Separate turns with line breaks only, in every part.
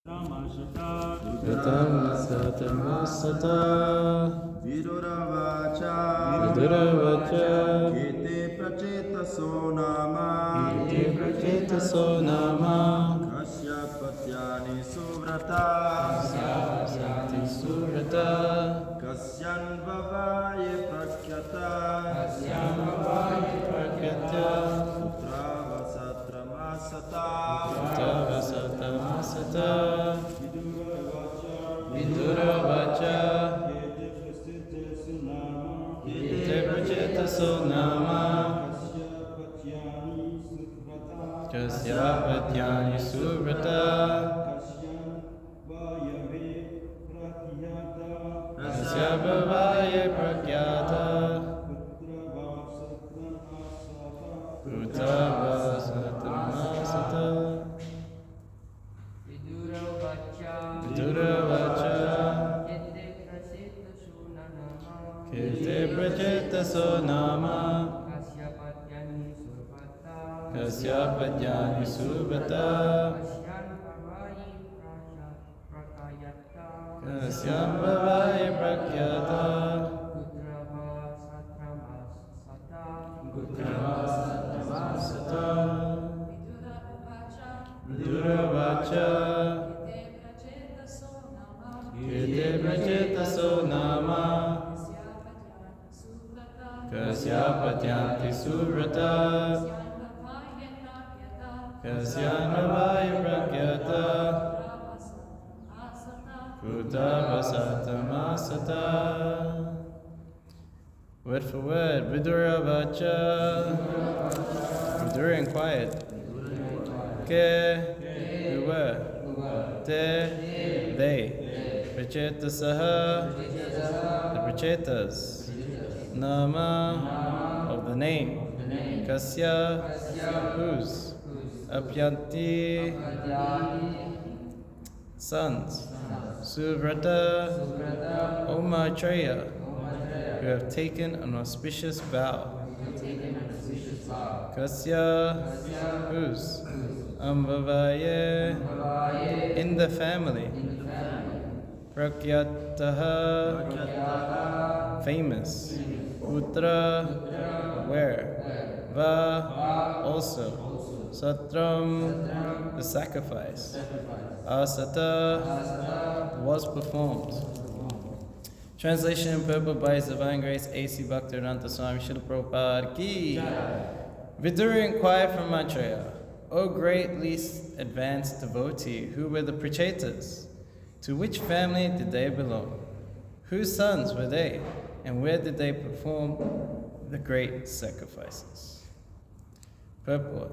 Tamasata Viduravacha Kete Prachetaso Nama Kasya Patyani Suvrata Kasyan Vavaye Prakyata Putravasatramasata Viduravacha Kete Prachetaso Nama Kasya Patyani Suvrata Kasya Bhavaye Prakyata Putravasatramasata Viduravacha Kete Prachetaso Nama Kasya Patyani Suvrata Kasya Bhavaye Prakyata Putravasatramasata Viduravacha Kete Prachetaso Nama Kasya Patyanti Suvrata Kasya Bhavaye Prakyata Putravasatramasata. Word for word, Viduravacha. Vidura and quiet. Ke, Uva, Te, they. Prachetasaha, the Prachetas. Nama, of the name. Kasya, whose. Apyanti, sons. Suvrata, O Maitreya, who have taken an auspicious vow. Kasya, whose. Ambhavaye, in the family. Prakyataha, famous. Putra, where. Va, also. Satram, the sacrifice. Asata, was performed. Translation and purport by His Divine Grace A.C. Bhaktivedanta Swami Srila Prabhupada Ki. Vidura inquired from Maitreya, O great least advanced devotee, who were the Prachetas? To which family did they belong? Whose sons were they? And where did they perform the great sacrifices? Purport.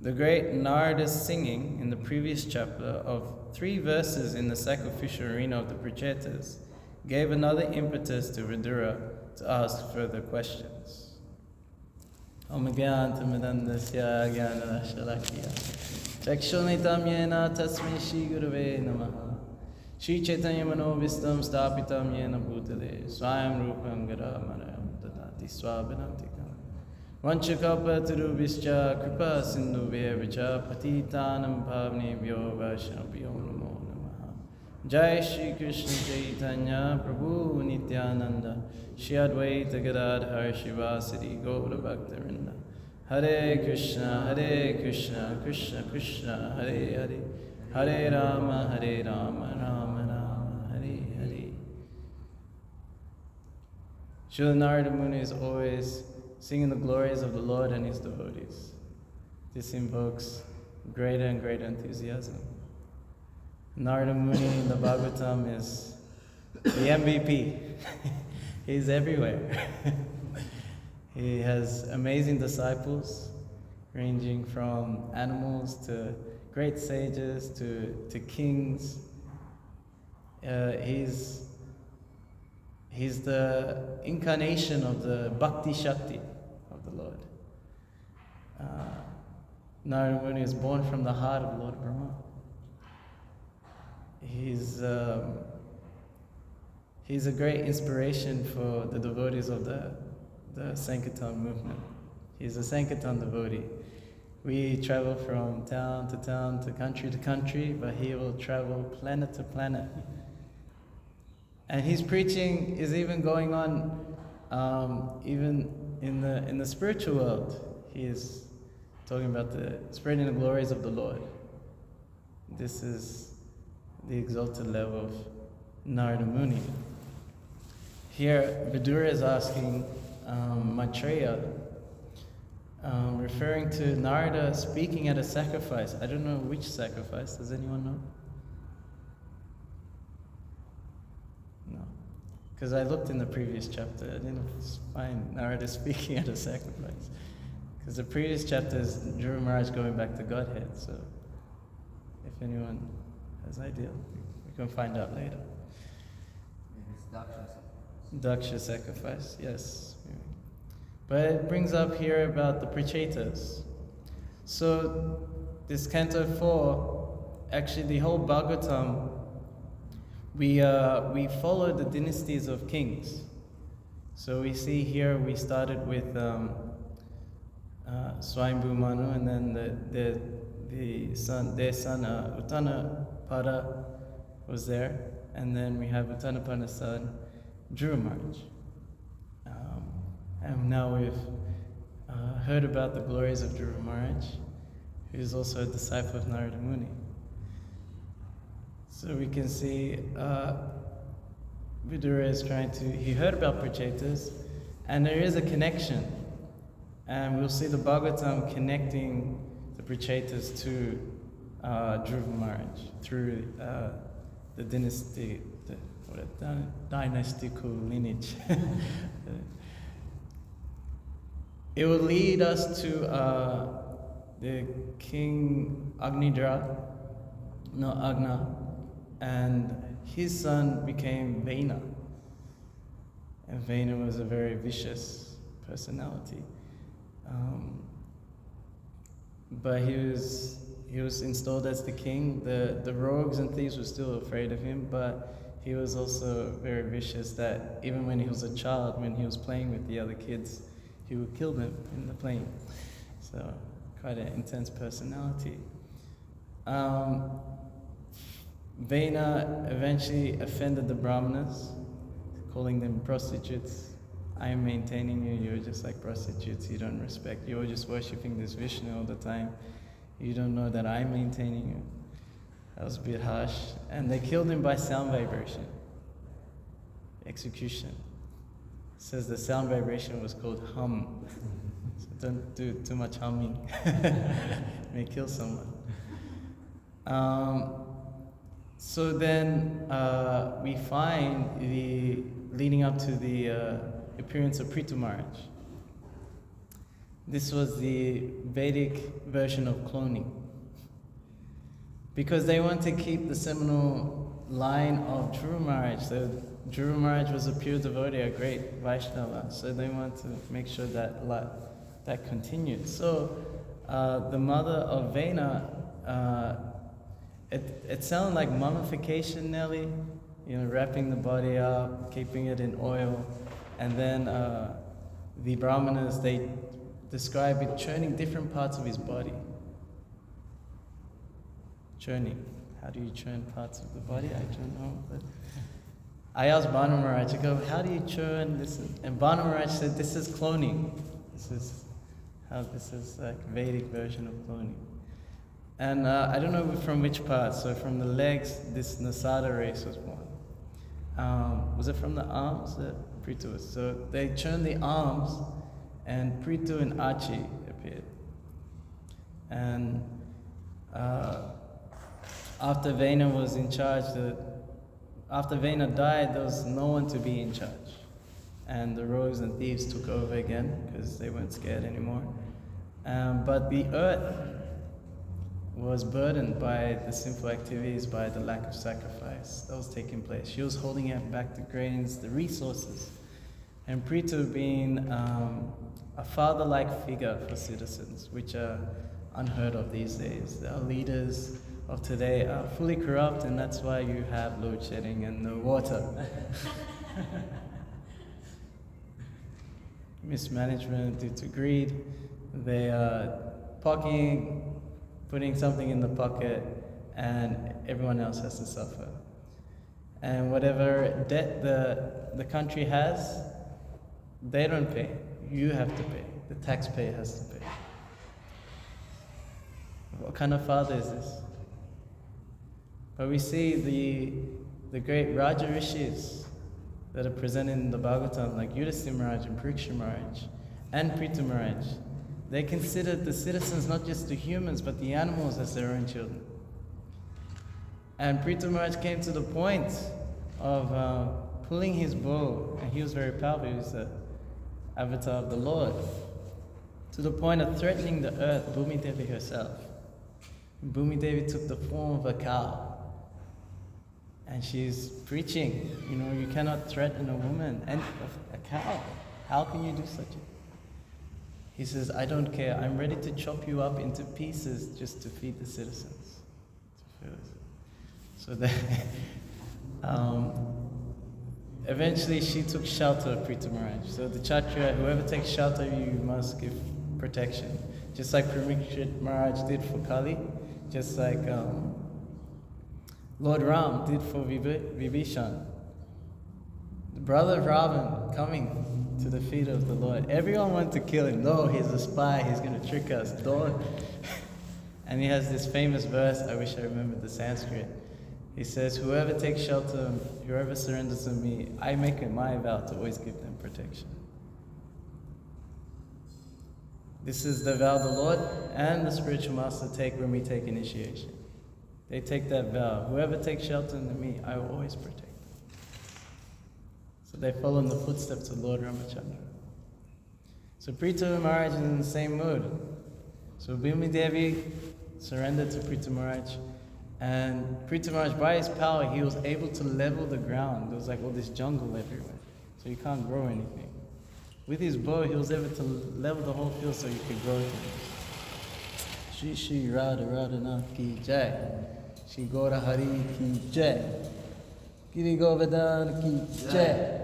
The great Narada's singing in the previous chapter of 3 verses in the sacrificial arena of the Prachetas gave another impetus to Vidura to ask further questions. Om Gyantamidandasya Gyanarashalakya Chakshunitam Yena Tasmai Shri Gurave Namaha Shri Chaitanya Manovistam Stapitam Yena Bhutale Swayam Rupam Garamanayam Dadati Swabhanantikam Vanchakapa Tirubhischa Kripa Sindhu Vyavicha Patitanam Bhavnebhyo Vaishnavyo Namo Namaha Jai Shri Krishna Chaitanya Prabhu Nityananda Shri Advaita Gadadhar Shivasati Gaura Bhaktarinda Hare Krishna Krishna Krishna Hare Hare Hare Rama Rama Rama Hare Hare. Srila Narada Muni is always singing the glories of the Lord and His devotees. This invokes greater and greater enthusiasm. Narada Muni in the Bhagavatam is the MVP. He's everywhere. He has amazing disciples, ranging from animals to great sages to kings. He's the incarnation of the Bhakti Shakti of the Lord. Narada Muni is born from the heart of Lord Brahma. He's a great inspiration for the devotees of the Sankirtan movement. He's a Sankirtan devotee. We travel from town to country, but he will travel planet to planet. And his preaching is even going on, even in the spiritual world. He is talking about the spreading the glories of the Lord. This is the exalted level of Narada Muni. Here, Vidura is asking Maitreya, referring to Narada speaking at a sacrifice. I don't know which sacrifice. Does anyone know? No. Because I looked in the previous chapter. I didn't find Narada speaking at a sacrifice. Because the previous chapter is Dhruva Maharaj going back to Godhead. So if anyone has idea, we can find out later. Daksha sacrifice, yes. But it brings up here about the Prachetas. So this Canto 4, actually the whole Bhagavatam, we follow the dynasties of kings. So we see here we started with Swayambhu Manu, and then their son Uttanapada was there, and then we have Uttanapada's son Dhruva Maharaj. And now we've heard about the glories of Dhruva Maharaj, who is also a disciple of Narada Muni. So we can see Vidura is he heard about Prachetas, and there is a connection. And we'll see the Bhagavatam connecting the Prachetas to Dhruva Maharaj through the dynastical lineage. It will lead us to the king Agna, and his son became Vena. And Vena was a very vicious personality. But he was installed as the king. The rogues and thieves were still afraid of him, but he was also very vicious, that even when he was a child, when he was playing with the other kids, he would kill them in the playing. So quite an intense personality. Vena eventually offended the Brahmanas, calling them prostitutes. I am maintaining you, you're just like prostitutes, you don't respect, you're just worshipping this Vishnu all the time. You don't know that I'm maintaining you. That was a bit harsh. And they killed him by sound vibration. Execution. It says the sound vibration was called hum. So don't do too much humming. You may kill someone. So then we find leading up to the appearance of Prithu Maharaj. This was the Vedic version of cloning. Because they want to keep the seminal line of Dhruva Maharaj. So Dhruva Maharaj was a pure devotee, a great Vaishnava. So they want to make sure that continued. So the mother of Vena, it sounded like mummification, Nelly. Wrapping the body up, keeping it in oil. And then the Brahmanas, they describe it churning different parts of his body. Churning. How do you churn parts of the body? I don't know. But I asked Bhanu Maharaj, I go, how do you churn this? And Bhanu Maharaj said, this is cloning. This is like Vedic version of cloning. And I don't know from which part. So from the legs, this Nasada race was born. Was it from the arms that Prithu was? So they churned the arms, and Prithu and Achi appeared. And after Vena was in charge, after Vena died, there was no one to be in charge. And the rogues and thieves took over again because they weren't scared anymore. But the earth was burdened by the sinful activities, by the lack of sacrifice that was taking place. She was holding it back the grains, the resources. And Prithu being a father-like figure for citizens, which are unheard of these days. Our leaders of today are fully corrupt, and that's why you have load shedding and no water. Mismanagement due to greed. They putting something in the pocket, and everyone else has to suffer. And whatever debt the country has, they don't pay. You have to pay. The taxpayer has to pay. What kind of father is this? But we see the great Raja Rishis that are present in the Bhagavatam, like Yudhisthira Maharaj and Pariksha Maharaj and Prithu Maharaj. They considered the citizens not just the humans, but the animals as their own children. And Prithu Maharaj came to the point of pulling his bow, and he was very powerful, he was the avatar of the Lord, to the point of threatening the earth, Bhumi Devi herself. Bhumi Devi took the form of a cow. And she's preaching, you cannot threaten a woman and a cow. How can you do such a? He says, I don't care. I'm ready to chop you up into pieces just to feed the citizens. So then, eventually she took shelter of Prithu Maharaj. So the Kshatriya, whoever takes shelter of you, you must give protection. Just like Parikshit Maharaj did for Kali, just like Lord Ram did for Vibhishan. The brother of Ravan coming to the feet of the Lord. Everyone wanted to kill him. No, he's a spy, he's going to trick us. Don't. And he has this famous verse, I wish I remembered the Sanskrit. He says, whoever takes shelter, whoever surrenders to me, I make it my vow to always give them protection. This is the vow the Lord and the spiritual master take when we take initiation. They take that vow. Whoever takes shelter under me, I will always protect them. So they follow in the footsteps of Lord Ramachandra. So Prithu Maharaj is in the same mood. So Bhumi Devi surrendered to Prithu Maharaj. And Prithu Maharaj, by his power, he was able to level the ground. There was like all this jungle everywhere. So you can't grow anything. With his bow, he was able to level the whole field so you could grow things. Shri Shri Radha Radhanath Ki Jai. Shri Gaura Hari Ki Jai. Giri Govardhan Ki Jai.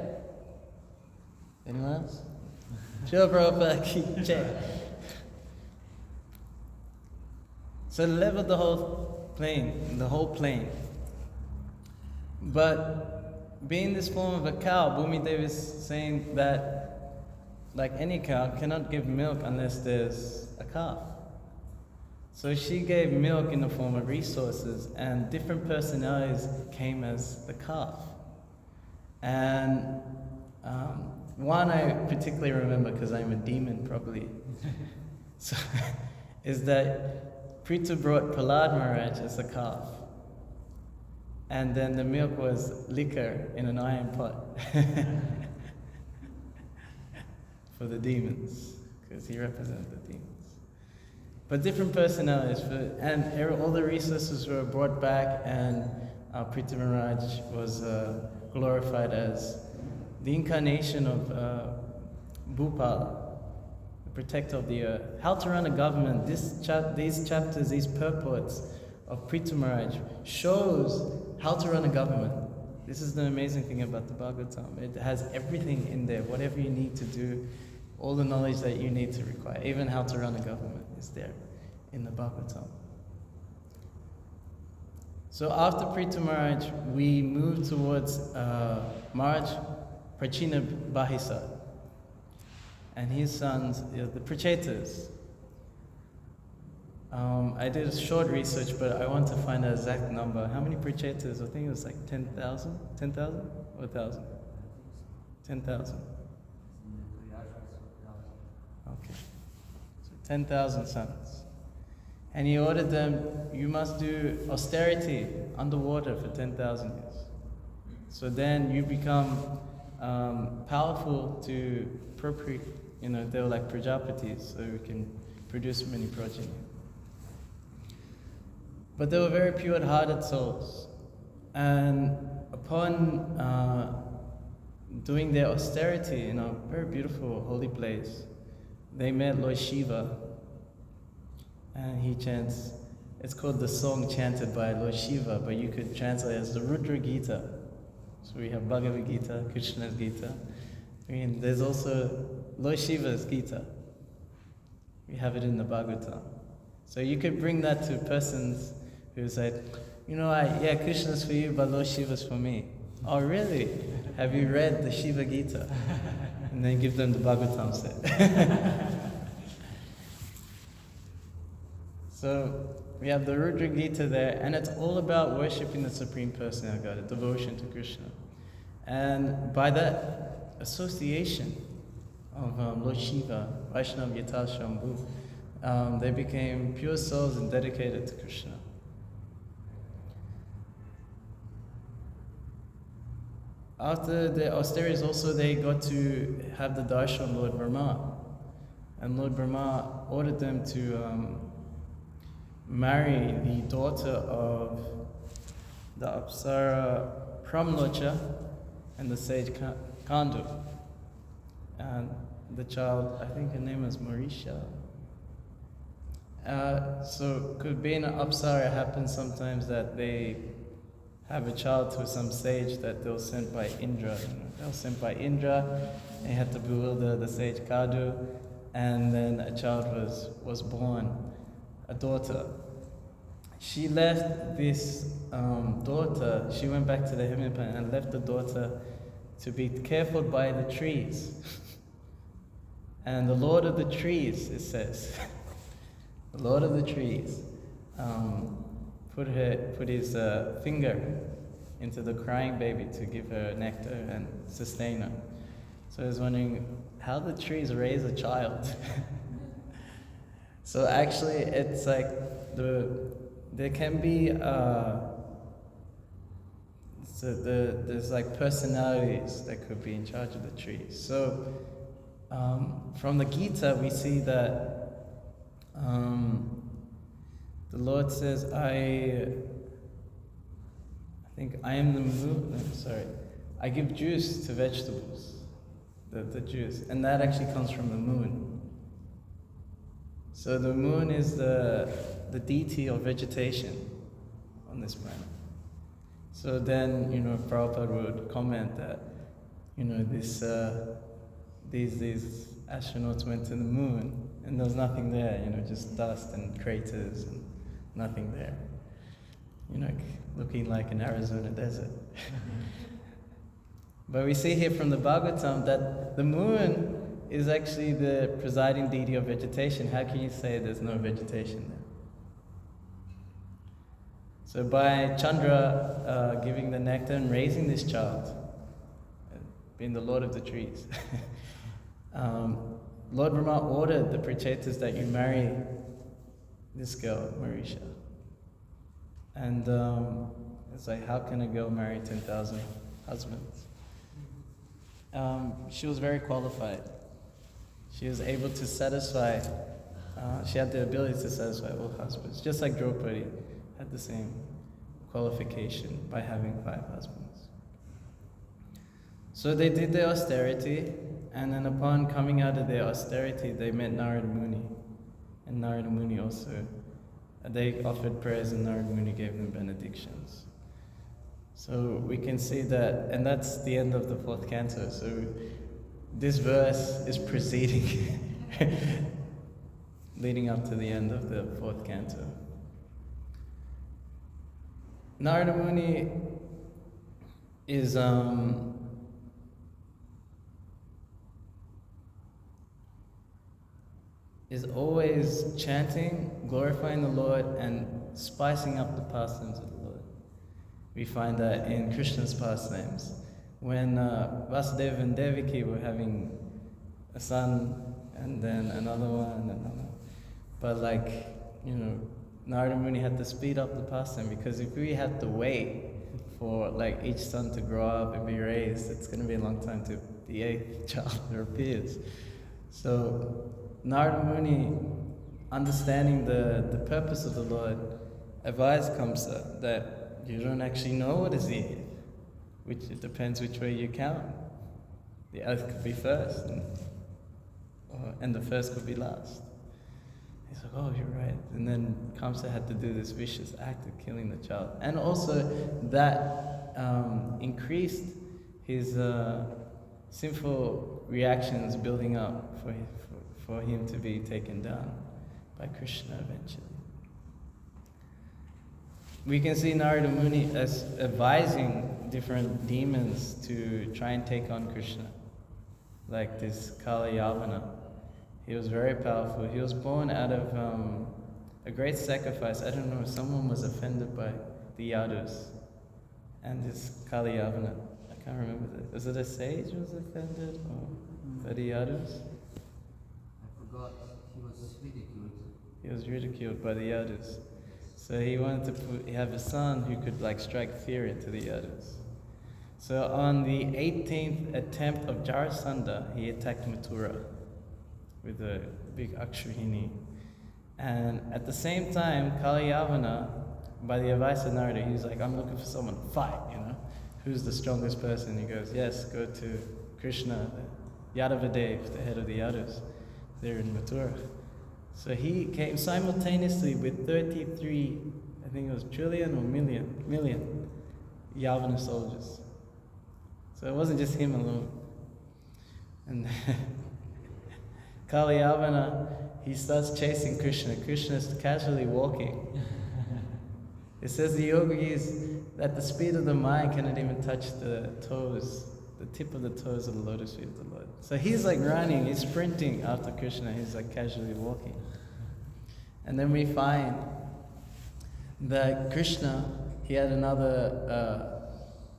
Anyone else? Srila Prabhupada Ki Jai. So leveled the whole plain. But being this form of a cow, Bhumi Devi is saying that like any cow cannot give milk unless there's a calf. So she gave milk in the form of resources, and different personalities came as the calf. And one I particularly remember because I'm a demon probably, so, is that Prithu brought Prahlad Maharaj as a calf. And then the milk was liquor in an iron pot for the demons, because he represented the demons. But different personalities, and all the resources were brought back, and Prithu Maharaj was glorified as the incarnation of Bhupala, the protector of the earth. How to run a government, these chapters, these purports of Prithu Maharaj shows how to run a government. This is the amazing thing about the Bhagavatam. It has everything in there, whatever you need to do, all the knowledge that you need to require, even how to run a government is there in the Bhagavatam. So after Prithu Maharaj, we move towards Maharaj Prachina Bahisa and his sons, the Prachetas. I did a short research, but I want to find the exact number. How many Prachetas? I think it was like 10,000? 10,000 or 1,000? 10,000. Okay. So 10,000 sons. And he ordered them, you must do austerity underwater for 10,000 years. So then you become powerful to procreate, they were like Prajapatis, so you can produce many progeny. But they were very pure-hearted souls. And upon doing their austerity in a very beautiful holy place, they met Lord Shiva, and he chants, it's called the song chanted by Lord Shiva, but you could translate it as the Rudra Gita. So we have Bhagavad Gita, Krishna's Gita. There's also Lord Shiva's Gita. We have it in the Bhagavatam. So you could bring that to persons who said, yeah, Krishna's for you, but Lord Shiva's for me. Oh, really? Have you read the Shiva Gita? And then give them the Bhagavatam set. So we have the Rudra Gita there, and it's all about worshipping the Supreme Personality of God, devotion to Krishna. And by that association of Lord Shiva, Vaishnava Yata Shambhu, they became pure souls and dedicated to Krishna. After the austerities also, they got to have the darshan of Lord Brahma. And Lord Brahma ordered them to marry the daughter of the Apsara Pramlocha and the sage Kandu. And the child, I think her name was Marisha. So could be in an Apsara, it happens sometimes that they have a child to some sage that they were sent by Indra. They were sent by Indra, they had to bewilder the sage Kadu, and then a child was born, a daughter. She left this daughter, she went back to the heavenly planet and left the daughter to be careful by the trees. And the Lord of the trees, it says, the Lord of the trees, put his finger into the crying baby to give her nectar and sustain her. So I was wondering how the trees raise a child. So actually, it's like there can be there's like personalities that could be in charge of the trees. So from the Gita, we see that the Lord says, I think I am the moon. No, sorry, I give juice to vegetables, the juice, and that actually comes from the moon. So the moon is the deity of vegetation on this planet. So then, Prabhupada would comment that, these astronauts went to the moon and there was nothing there, just dust and craters and nothing there. Looking like an Arizona desert. But we see here from the Bhagavatam that the moon is actually the presiding deity of vegetation. How can you say there's no vegetation there? So by Chandra giving the nectar and raising this child, being the Lord of the trees, Lord Brahma ordered the Prachetas that you marry this girl, Marisha. And it's like, how can a girl marry 10,000 husbands? She was very qualified. She was able to satisfy, she had the ability to satisfy all husbands, just like Draupadi had the same qualification by having 5 husbands. So they did their austerity, and then upon coming out of their austerity, they met Narada Muni. And Narada Muni also, they offered prayers and Narada Muni gave them benedictions. So we can see that, and that's the end of the 4th canto. So this verse is preceding, leading up to the end of the 4th canto. Narada Muni is always chanting, glorifying the Lord, and spicing up the pastimes of the Lord. We find that in Krishna's pastimes. When Vasudeva and Devaki were having a son, and then another one, but Narada Muni had to speed up the pastime, because if we had to wait for each son to grow up and be raised, it's going to be a long time to the 8th child appears. So Narada Muni, understanding the purpose of the Lord, advised Kamsa that you don't actually know what is the 8th. Which it depends which way you count. The 8th could be first, and the first could be last. He's like, oh, you're right. And then Kamsa had to do this vicious act of killing the child. And also that increased his sinful reactions building up for him to be taken down by Krishna eventually. we can see Narada Muni as advising different demons to try and take on Krishna. Like this Kala Yavana. He was very powerful. He was born out of a great sacrifice. I don't know, someone was offended by the Yadus. And this Kala Yavana, I can't remember that. Was it a sage who was offended or by the Yadus?
I forgot. He was ridiculed.
He was ridiculed by the Yadus. So he wanted to have a son who could like strike fear into the Yadus. So on the 18th attempt of Jarasandha, he attacked Mathura with a big Akshauhini. And at the same time, Kalayavana, by the advice of Narada, he was like, I'm looking for someone to fight, you know? Who's the strongest person? He goes, yes, go to Krishna, Yadavadev, the head of the Yadus, there in Mathura. So he came simultaneously with 33, I think it was trillion or million Yavana soldiers. So it wasn't just him alone. And Kali Yavana, he starts chasing Krishna. Krishna is casually walking. It says the yogis, at the speed of the mind, cannot even touch the toes, the tip of the toes of the lotus feet of the Lord. So he's like running, he's sprinting after Krishna, he's like casually walking. And then we find that Krishna, he had another,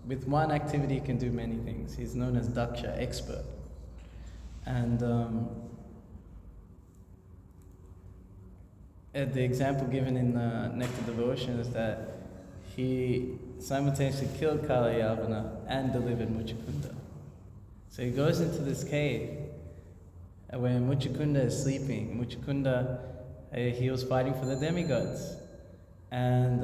with one activity he can do many things. He's known as Daksha, expert. And the example given in Nectar Devotion is that he simultaneously killed Kalayavana and delivered Muchukunda. So he goes into this cave where Muchukunda is sleeping. Muchukunda, he was fighting for the demigods. And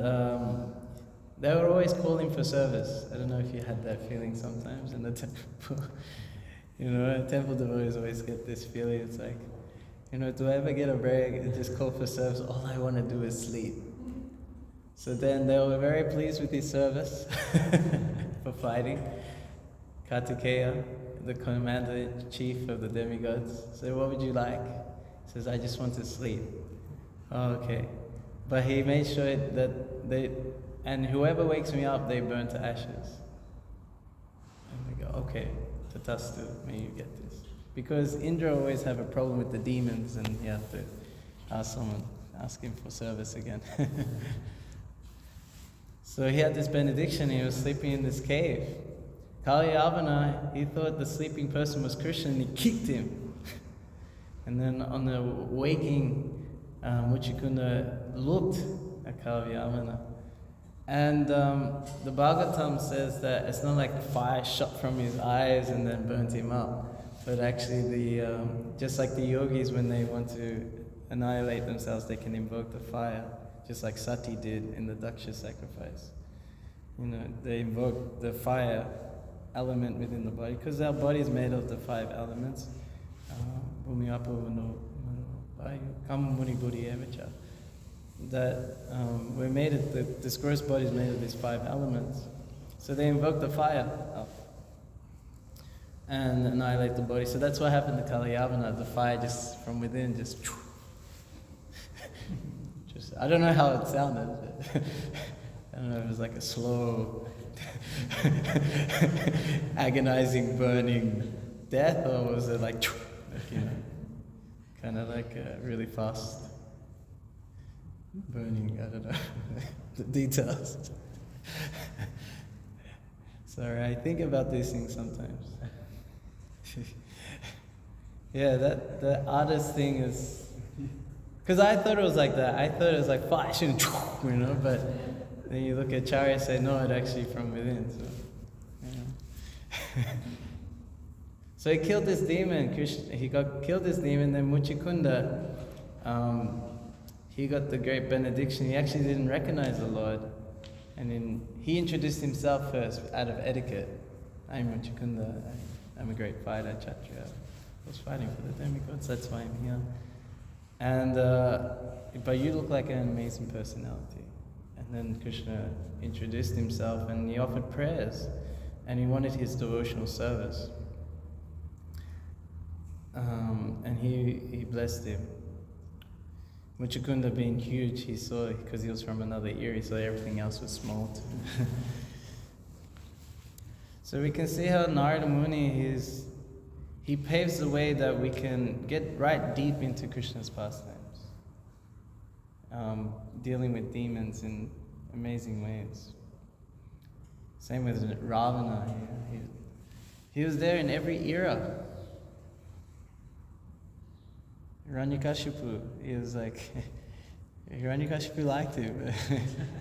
they were always calling for service. I don't know if you had that feeling sometimes in the temple. You know, temple devotees always get this feeling. It's like, you know, do I ever get a break and just call for service? All I want to do is sleep. So then they were very pleased with his service for fighting. Kartikeya, the commander-in-chief of the demigods, said, what would you like? He says, I just want to sleep. Oh, okay. But he made sure that and whoever wakes me up, they burn to ashes. And they go, okay, tatastu, may you get this. Because Indra always have a problem with the demons and you have to ask him for service again. So he had this benediction, he was sleeping in this cave. Kalyavana, he thought the sleeping person was Krishna and he kicked him. And then on the waking, Muchukunda looked at Kalyavana. And the Bhagavatam says that it's not like fire shot from his eyes and then burnt him up. But actually, just like the yogis, when they want to annihilate themselves, they can invoke the fire, just like Sati did in the Daksha sacrifice. You know, they invoke the fire element within the body, because our body is made of the 5 elements. Bhumi apo vano vayu kam muni buddhi evacha. That we're made of this gross body is made of these 5 elements. So they invoke the fire up and annihilate the body. So that's what happened to Kalyavana. The fire just from within just I don't know how it sounded. I don't know if it was like a slow agonizing burning death, or was it like you know, kind of like a really fast burning, I don't know, the details. Sorry, I think about these things sometimes. Yeah, the artist thing is, because I thought it was like that. I thought it was like fire, you know, but then you look at Charya and say, no, it actually from within. So, yeah. So he killed this demon. He killed this demon. Then Muchukunda, he got the great benediction. He actually didn't recognize the Lord. And then he introduced himself first out of etiquette. I'm Muchukunda. I'm a great fighter, Kshatriya. I was fighting for the demigods, that's why I'm here. And but you look like an amazing personality. And then Krishna introduced himself and he offered prayers. And he wanted his devotional service. And he blessed him. Muchukunda being huge, he saw, because he was from another era, he saw everything else was small too. So we can see how Narada Muni, he paves the way that we can get right deep into Krishna's pastimes. Dealing with demons in amazing ways. Same with Ravana. He was there in every era. Hiranyakashipu, he was like, Hiranyakashipu liked him,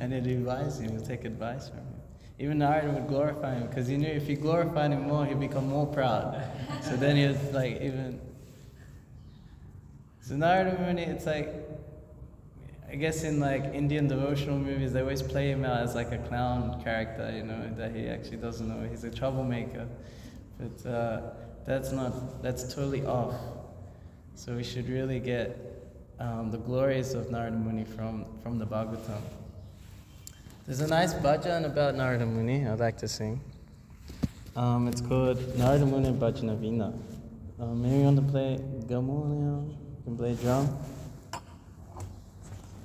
and he'd advise him, he'd take advice from him. Even Narada would glorify him, because he knew if he glorified him more, he'd become more proud. So then he was like, So Narada Muni, it's like, I guess in like Indian devotional movies, they always play him out as like a clown character, that he actually doesn't know. He's a troublemaker. But that's totally off. So we should really get the glories of Narada Muni from the Bhagavatam. There's a nice bhajan about Narada Muni I'd like to sing. It's called Narada Muni Bhajana Vina. Maybe you want to play gamun, you can play drum.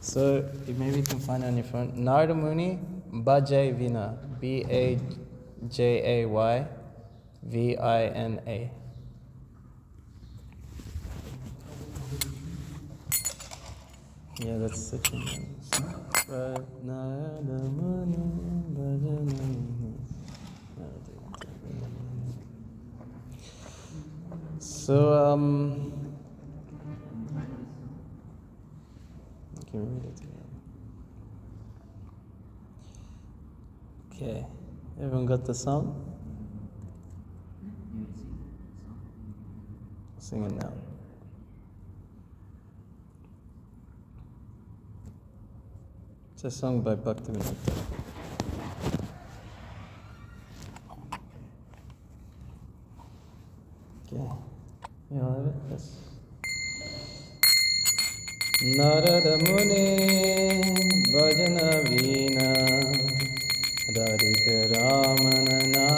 So maybe you can find it on your phone. Narada Muni Bhajay Vina. Bajay Vina. Yeah, that's such a nice. Narada Muni Bhajana Vina. So can we read it together? Okay, everyone got the song? Sing it now. It's a song by Bhaktivinoda. Okay, you all have it? Yes. Narada Muni Bhajana Vina Radhika Ramana Name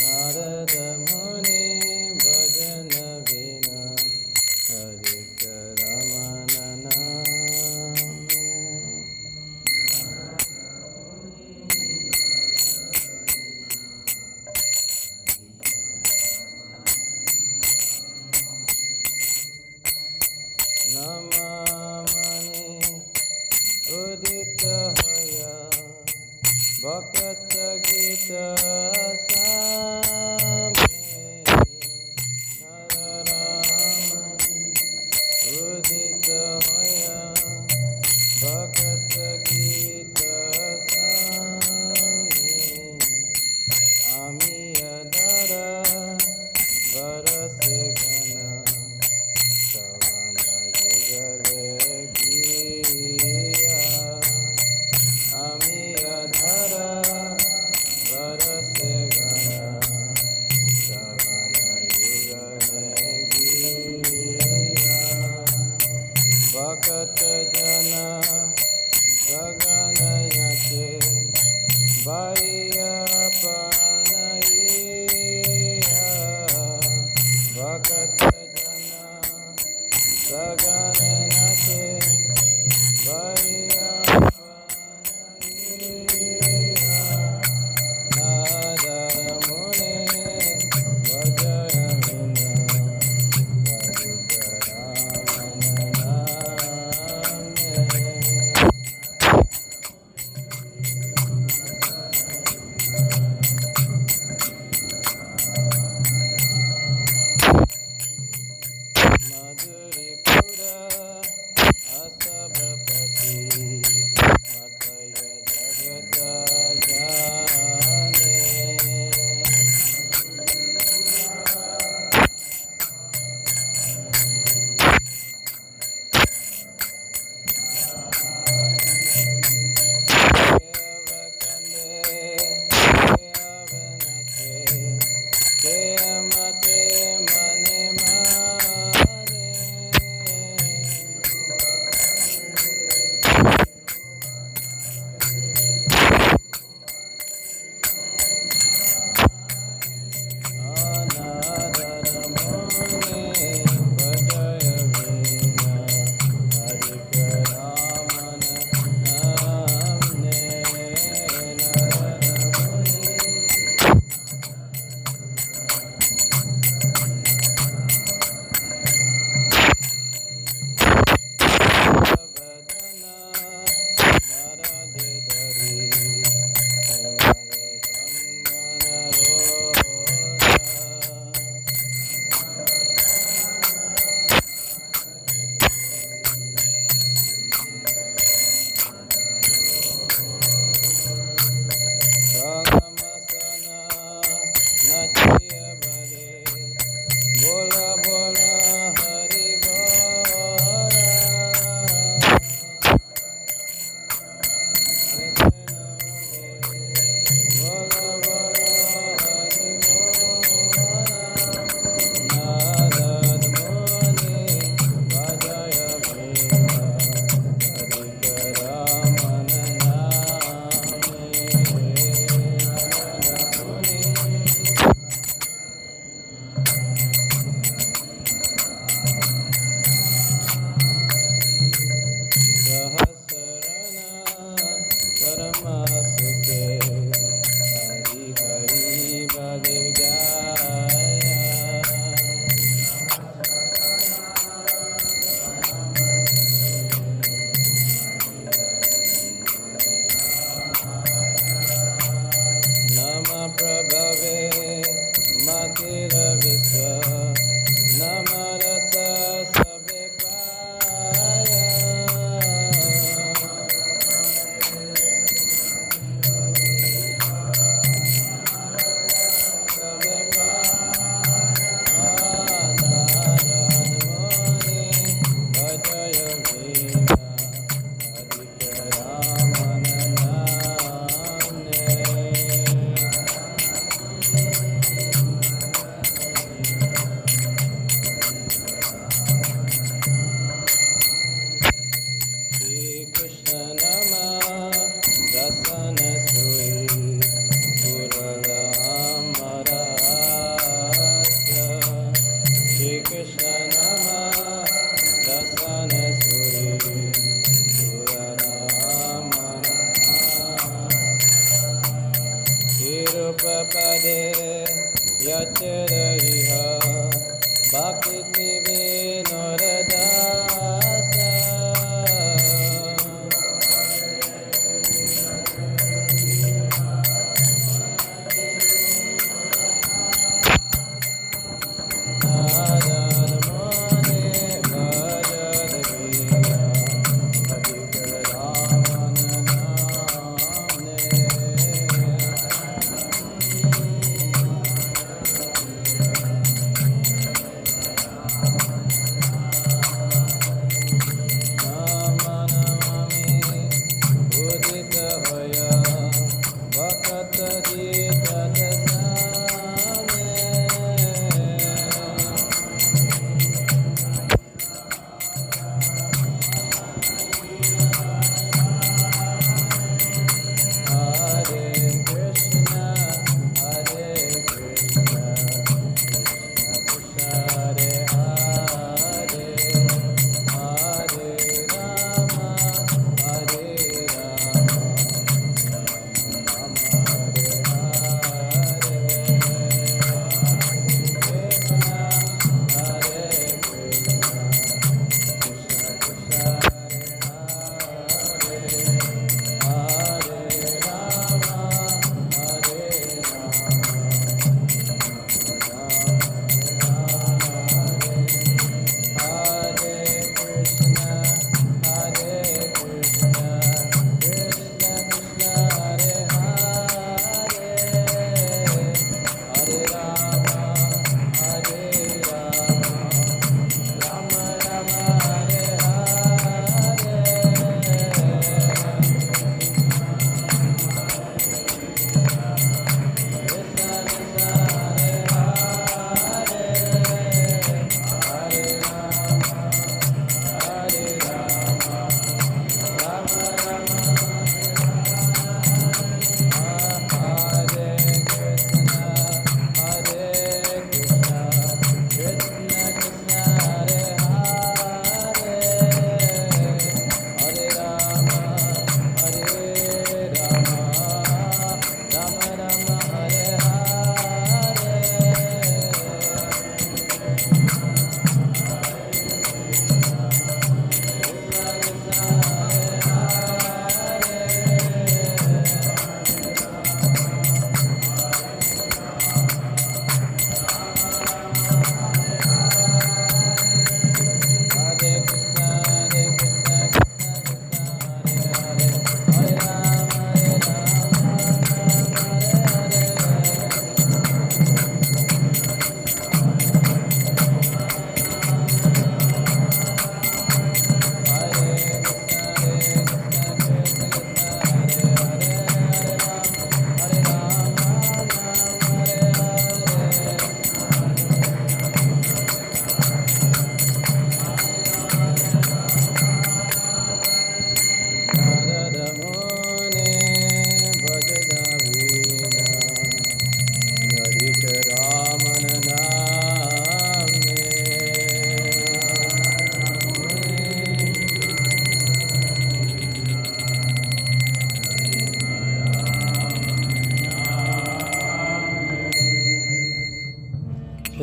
Narada Muni Bhajana Vina Radhika Ramana Name Namamani Udita Hoya Bhakata Gita Same Nararamani Udita Hoya Bhakata Gita Same Amiyadara Varase Gana Savana Yugale Giya Amiyadhara Varase Gana Savana Yugale Giya Bhakata Jana Sagana Yache Bhaya Panaya Bhakata Jana Sagana Yache Bhaya Panaya Narada Muni Bhajaya Vina Radhika Ramana Name Madhuri Pura Asabapasi Mataya Jagata Jane Kevakande Kevanate Kemate Mane Mane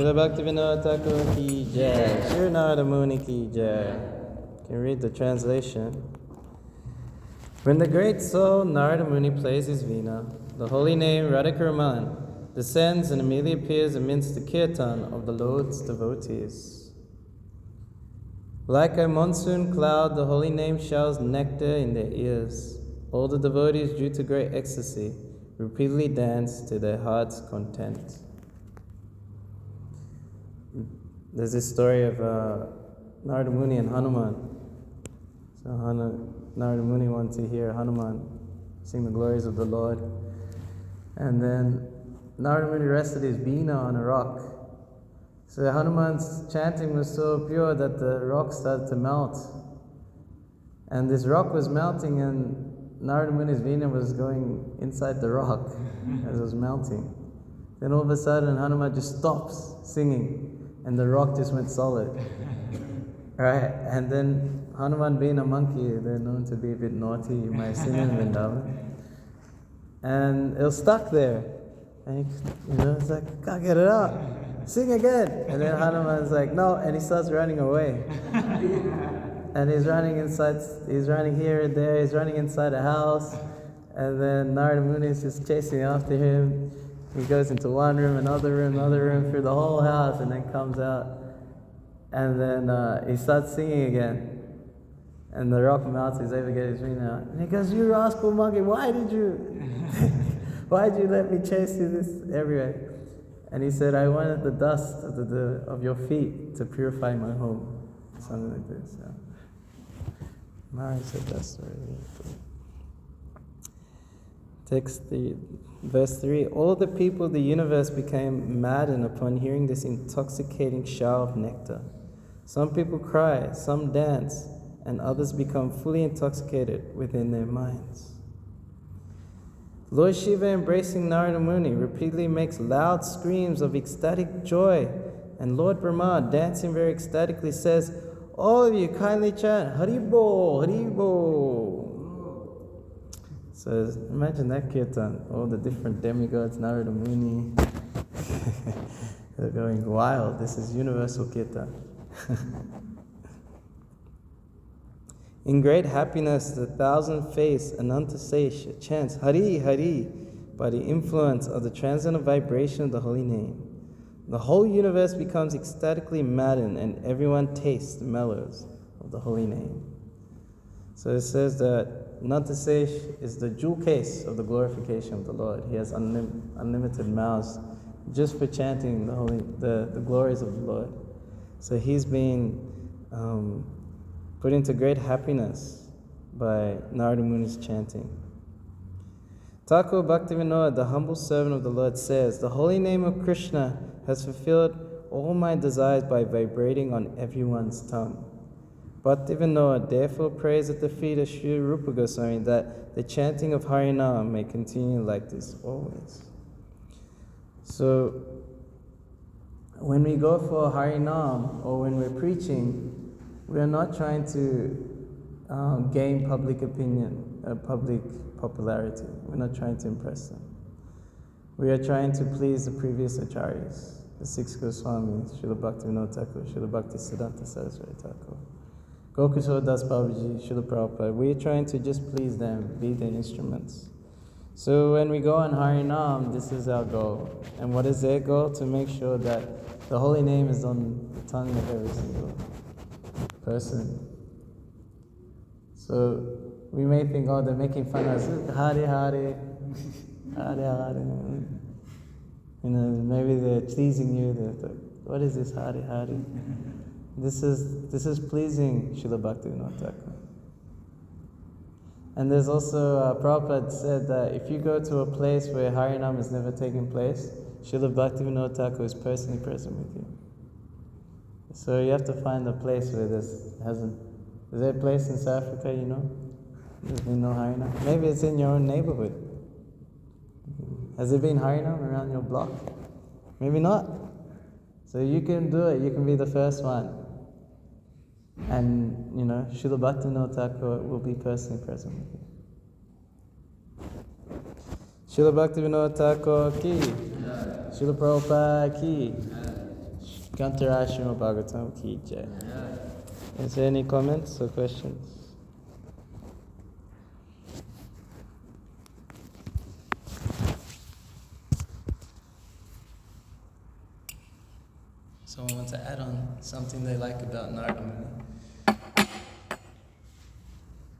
Srila Bhaktivinoda Thakur ki jai. Sri Narada Muni ki jai. You can read the translation. When the great soul Narada Muni plays his veena, the holy name Radhikaraman descends and immediately appears amidst the kirtan of the Lord's devotees. Like a monsoon cloud, the holy name showers nectar in their ears. All the devotees, due to great ecstasy, repeatedly dance to their heart's content. There's this story of Narada Muni and Hanuman. So Narada Muni wanted to hear Hanuman sing the glories of the Lord. And then Narada Muni rested his veena on a rock. So Hanuman's chanting was so pure that the rock started to melt. And this rock was melting, and Narada Muni's veena was going inside the rock as it was melting. Then all of a sudden Hanuman just stops singing, and the rock just went solid. Right? And then Hanuman, being a monkey, they're known to be a bit naughty, you might have seen in Vrindavan. And it was stuck there. And it's like, can't get it out. sing again. And then Hanuman's like, no, and he starts running away. And he's running here and there, he's running inside a house. And then Narada Muni is just chasing after him. He goes into one room, another room, through the whole house, and then comes out. And then he starts singing again. And the rock mounts is able to get his ring out. And he goes, you rascal monkey, why did you let me chase you this everywhere? And he said, I wanted the dust of your feet to purify my home. Something like this. Yeah. Mary said that story. Text 3, verse 3. All the people of the universe became maddened upon hearing this intoxicating shower of nectar. Some people cry, some dance, and others become fully intoxicated within their minds. Lord Shiva, embracing Narada Muni, repeatedly makes loud screams of ecstatic joy, and Lord Brahma, dancing very ecstatically, says, all of you kindly chant, Haribo, Haribo. So imagine that kirtan, all the different demigods, Narada Muni, they're going wild. This is universal kirtan. In great happiness, the thousand-faced Anantasesha chants Hari Hari by the influence of the transcendental vibration of the holy name. The whole universe becomes ecstatically maddened, and everyone tastes the mellows of the holy name. So it says that Anantasesha is the jewel case of the glorification of the Lord. He has unlimited mouths just for chanting the glories of the Lord. So he's been put into great happiness by Narada Muni's chanting. Thakur Bhaktivinoda, the humble servant of the Lord, says, the holy name of Krishna has fulfilled all my desires by vibrating on everyone's tongue. Bhaktivinoda therefore prays at the feet of Sri Rupa Goswami that the chanting of Harinam may continue like this always. So, when we go for Harinam or when we're preaching, we are not trying to gain public opinion, public popularity. We're not trying to impress them. We are trying to please the previous acharyas, the six Goswamis, Srila Bhaktivinoda Thakur, Srila Bhakti Siddhanta Saraswati Thakur, Gokishore Das Babaji, Srila Prabhupada. We are trying to just please them, be their instruments. So when we go on Harinam, this is our goal. And what is their goal? To make sure that the holy name is on the tongue of every single person. So we may think, oh, they're making fun of us. Hare Hare, Hare Hare. You know, maybe they're teasing you. They're like, what is this Hare Hare? This is pleasing Srila Bhaktivinoda Thakur. And there's also, Prabhupada said that if you go to a place where Harinam is never taking place, Srila Bhaktivinoda Thakur is personally present with you. So you have to find a place where this hasn't. Is there a place in South Africa, you know? There's been no Harinam. Maybe it's in your own neighborhood. Has there been Harinam around your block? Maybe not. So you can do it. You can be the first one. And, you know, Srila Bhaktivinoda Thakur will be personally present with you. Srila Bhaktivinoda Thakur ki. Srila Prabhupada ki. Kantara Srimad Bhagavatam ki jai. Is there any comments or questions? Someone wants to add on something they like about Narada Muni?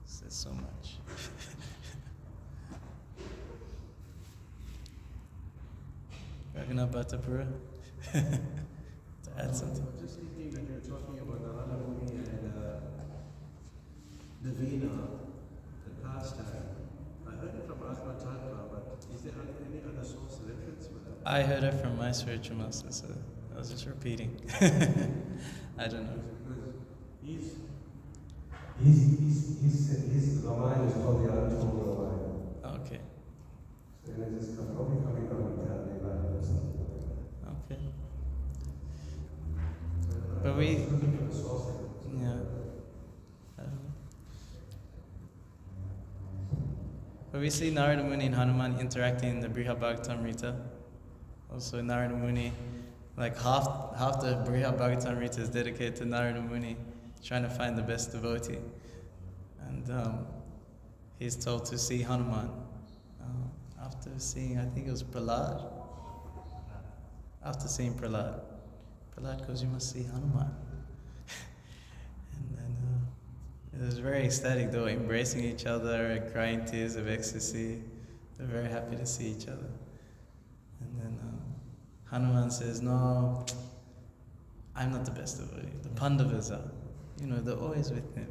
Says so much. Raghunath Bhattapura? To add something.
I'm just thinking that you're talking about Narada Muni and the Veena, the pastime. I heard it from Atma Tattva, but is there any other source of reference for that?
I heard it from my spiritual master, so I was just repeating. I don't know.
His Ramayana is called the Untold Ramayana.
Okay.
So it is probably coming from a family life or something like that.
Okay. But we,
looking for the source.
yeah. I don't know. But we see Narada Muni and Hanuman interacting in the Brihad Bhagavatamrita. Also Narada Muni Like half the Bhagavatam is dedicated to Narada Muni, trying to find the best devotee. And he's told to see Hanuman. After seeing, I think it was Prahlad. After seeing Prahlad goes, you must see Hanuman. And then it was very ecstatic. They were embracing each other, crying tears of ecstasy. They were very happy to see each other. And then Hanuman says, no, I'm not the best devotee. The Pandavas are. They're always with him.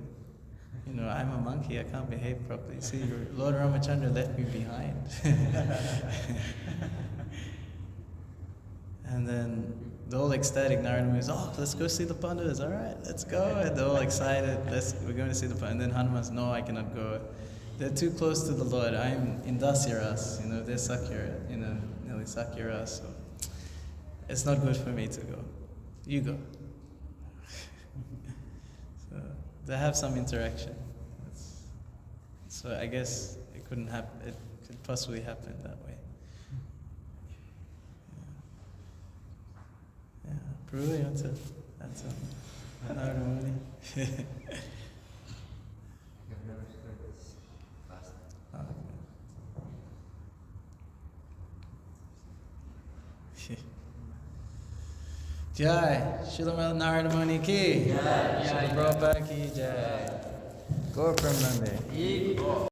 I'm a monkey, I can't behave properly. See, Lord Ramachandra left me behind. And then they're all ecstatic. Narada Muni says, let's go see the Pandavas. All right, let's go. And they're all excited. We're going to see the Pandavas. And then Hanuman says, no, I cannot go. They're too close to the Lord. I'm in Dasyaras. They're Sakya, nearly Sakya, so it's not good for me to go. You go. So they have some interaction. So I guess it couldn't happen. It could possibly happen that way. Yeah. Prue, you want to add something? Narada Muni?
I've never heard this last time.
Okay. Jai, Srila Narada Muni ki. Jai, Srila Prabhupada ki jai. Gaur Premanande.